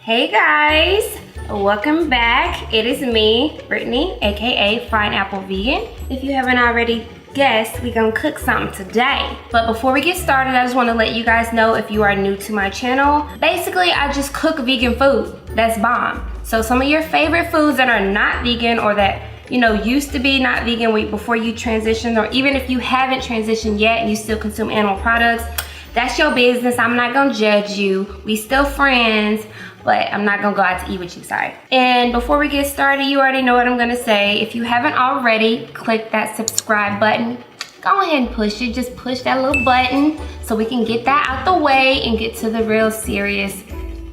Hey guys, welcome back. It is me, Brittany, aka Fine Apple Vegan. If you haven't already guessed, we gonna cook something today. But before we get started, I just want to let you guys know, if you are new to my channel, basically I just cook vegan food that's bomb. So some of your favorite foods that are not vegan, or that used to be not vegan before you transitioned, or even if you haven't transitioned yet and you still consume animal products, that's your business. I'm not gonna judge you. We still friends, but I'm not gonna go out to eat with you, sorry. And before we get started, you already know what I'm gonna say. If you haven't already, click that subscribe button. Go ahead and push it. Just push that little button so we can get that out the way and get to the real serious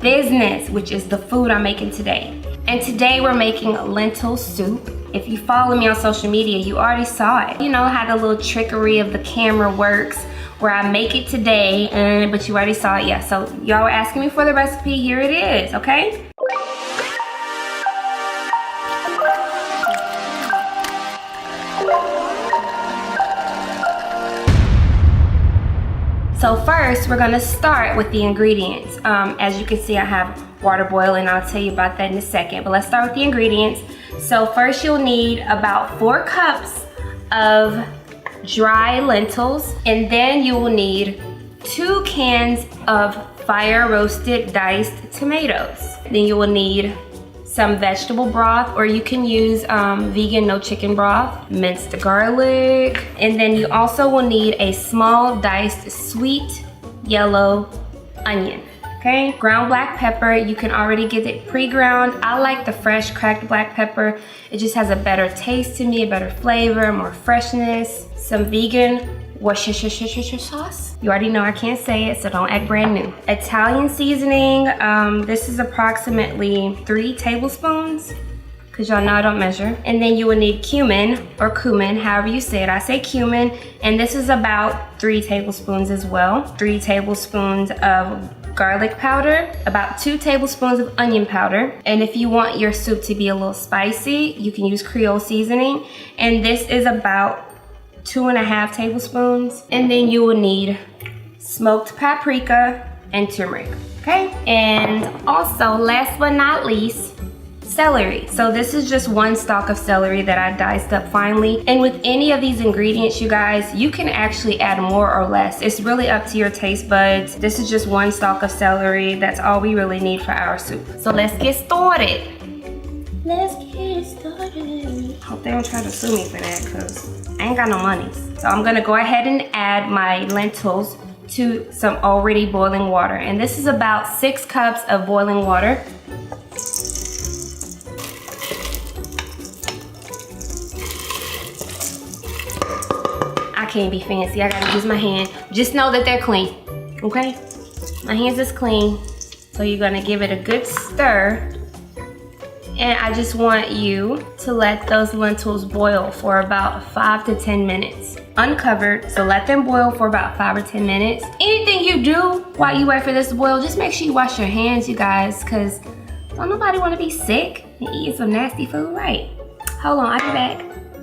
business, which is the food I'm making today. And today we're making lentil soup. If you follow me on social media, you already saw it. You know how the little trickery of the camera works, where I make it today, but you already saw it, yeah. So y'all were asking me for the recipe, here it is, okay? So first, we're gonna start with the ingredients. As you can see, I have water boiling. I'll tell you about that in a second, but let's start with the ingredients. So first, you'll need about 4 cups of dry lentils, and then you will need 2 cans of fire roasted diced tomatoes. Then you will need some vegetable broth, or you can use vegan no chicken broth, minced garlic, and then you also will need a small diced sweet yellow onion. Okay, ground black pepper, you can already get it pre-ground. I like the fresh cracked black pepper. It just has a better taste to me, a better flavor, more freshness. Some vegan Worcestershire Sauce. You already know I can't say it, so don't act brand new. Italian seasoning, this is approximately 3 tablespoons, because y'all know I don't measure. And then you will need cumin, or cumin, however you say it. I say cumin, and this is about 3 tablespoons as well. 3 tablespoons of garlic powder, about 2 tablespoons of onion powder. And if you want your soup to be a little spicy, you can use Creole seasoning. And this is about 2.5 tablespoons. And then you will need smoked paprika and turmeric, okay? And also, last but not least, celery. So this is just 1 stalk of celery that I diced up finely. And with any of these ingredients, you guys, you can actually add more or less. It's really up to your taste buds. This is just 1 stalk of celery. That's all we really need for our soup. So let's get started. Let's get started. Hope they don't try to sue me for that, because I ain't got no money. So I'm gonna go ahead and add my lentils to some already boiling water. And this is about 6 cups of boiling water. I can't be fancy, I gotta use my hand. Just know that they're clean, okay? My hands is clean. So you're gonna give it a good stir. And I just want you to let those lentils boil for about 5 to 10 minutes. Uncovered, so let them boil for about 5 or 10 minutes. Anything you do while you wait for this to boil, just make sure you wash your hands, you guys, because don't nobody want to be sick and eating some nasty food, right? Hold on, I'll be back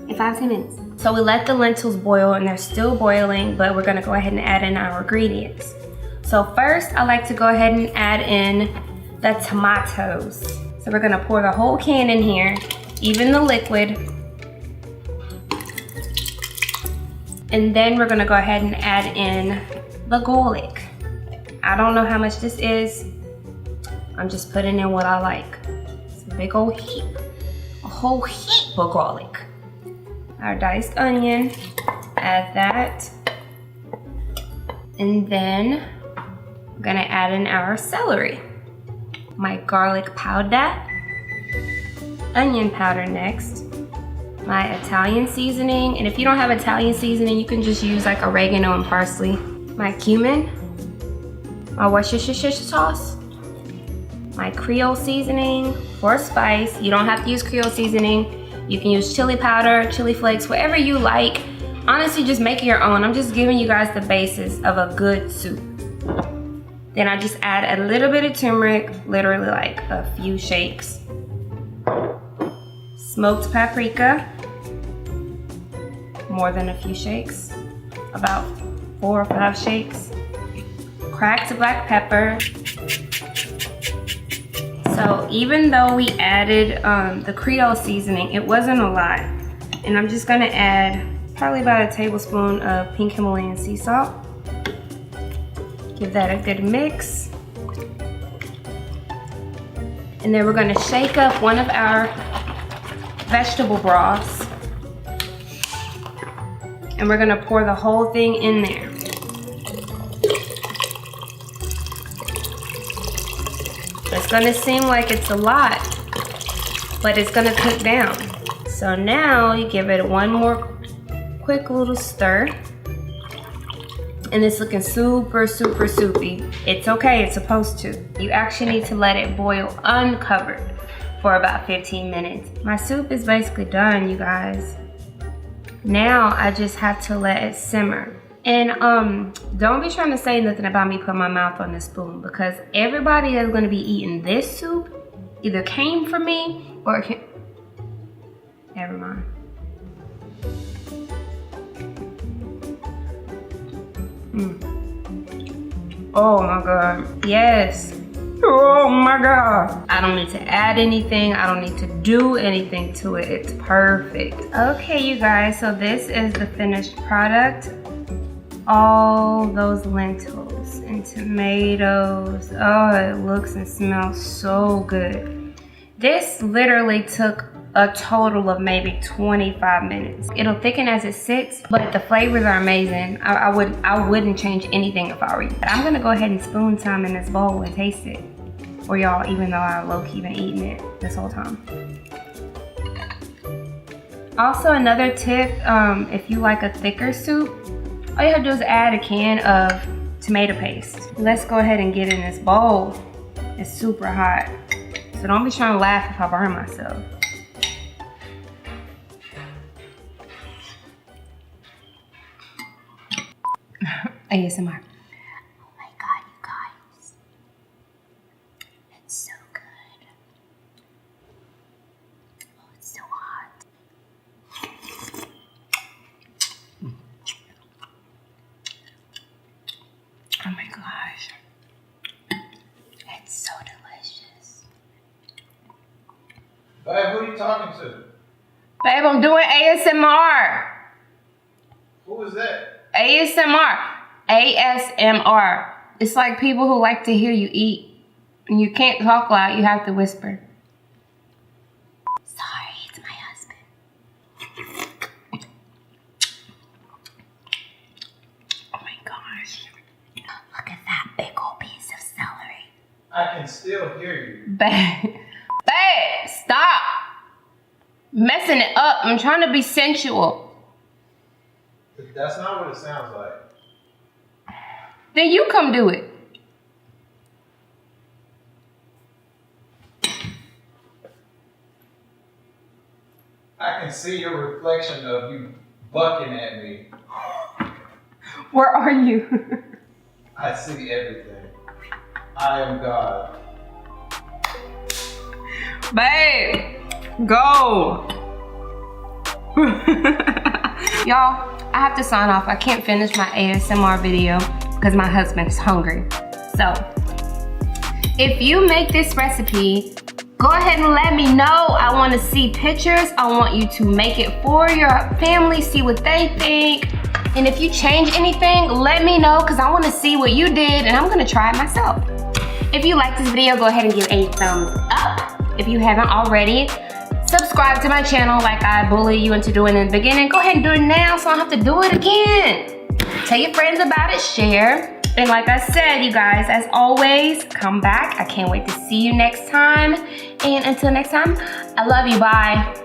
in 5 to 10 minutes. So we let the lentils boil, and they're still boiling, but we're gonna go ahead and add in our ingredients. So first, I like to go ahead and add in the tomatoes. So we're gonna pour the whole can in here, even the liquid. And then we're gonna go ahead and add in the garlic. I don't know how much this is. I'm just putting in what I like. It's a big old heap, a whole heap of garlic. Our diced onion, add that. And then I'm gonna add in our celery. My garlic powder, onion powder next, my Italian seasoning, and if you don't have Italian seasoning, you can just use like oregano and parsley. My cumin, my Worcestershire sauce, my Creole seasoning for spice. You don't have to use Creole seasoning. You can use chili powder, chili flakes, whatever you like. Honestly, just make it your own. I'm just giving you guys the basis of a good soup. Then I just add a little bit of turmeric, literally like a few shakes. Smoked paprika, more than a few shakes, about 4 or 5 shakes. Cracked black pepper, So even though we added the Creole seasoning, it wasn't a lot. And I'm just gonna add probably about a tablespoon of pink Himalayan sea salt. Give that a good mix. And then we're gonna shake up one of our vegetable broths. And we're gonna pour the whole thing in there. It's gonna seem like it's a lot, but it's gonna cook down. So now you give it one more quick little stir. And it's looking super, super soupy. It's okay, it's supposed to. You actually need to let it boil uncovered for about 15 minutes. My soup is basically done, you guys. Now I just have to let it simmer. And don't be trying to say nothing about me putting my mouth on this spoon, because everybody that's gonna be eating this soup either came from me or never mind. Oh my God, yes. Oh my God. I don't need to add anything. I don't need to do anything to it. It's perfect. Okay, you guys, so this is the finished product. All those lentils and tomatoes. Oh, it looks and smells so good. This literally took a total of maybe 25 minutes. It'll thicken as it sits, but the flavors are amazing. I wouldn't change anything if I were you. But I'm gonna go ahead and spoon some in this bowl and taste it for y'all, even though I low-key been eating it this whole time. Also, another tip, if you like a thicker soup, all you have to do is add a can of tomato paste. Let's go ahead and get in this bowl. It's super hot, so don't be trying to laugh if I burn myself. ASMR. Oh my God, you guys. It's so good. Oh, it's so hot. Oh my gosh. It's so delicious. Babe, who are you talking to? Babe, I'm doing ASMR. Who is that? ASMR. ASMR. It's like people who like to hear you eat. And you can't talk loud, you have to whisper. Sorry, it's my husband. Oh my gosh. Look at that big old piece of celery. I can still hear you. Babe, stop messing it up. I'm trying to be sensual. That's not what it sounds like. Then you come do it. I can see your reflection of you bucking at me. Where are you? I see everything. I am God. Babe, go. Y'all, I have to sign off. I can't finish my ASMR video because my husband's hungry. So, if you make this recipe, go ahead and let me know. I want to see pictures. I want you to make it for your family, see what they think. And if you change anything, let me know because I want to see what you did and I'm going to try it myself. If you like this video, go ahead and give a thumbs up. If you haven't already, subscribe to my channel like I bullied you into doing in the beginning. Go ahead and do it now so I don't have to do it again. Tell your friends about it, share. And like I said, you guys, as always, come back. I can't wait to see you next time. And until next time, I love you. Bye.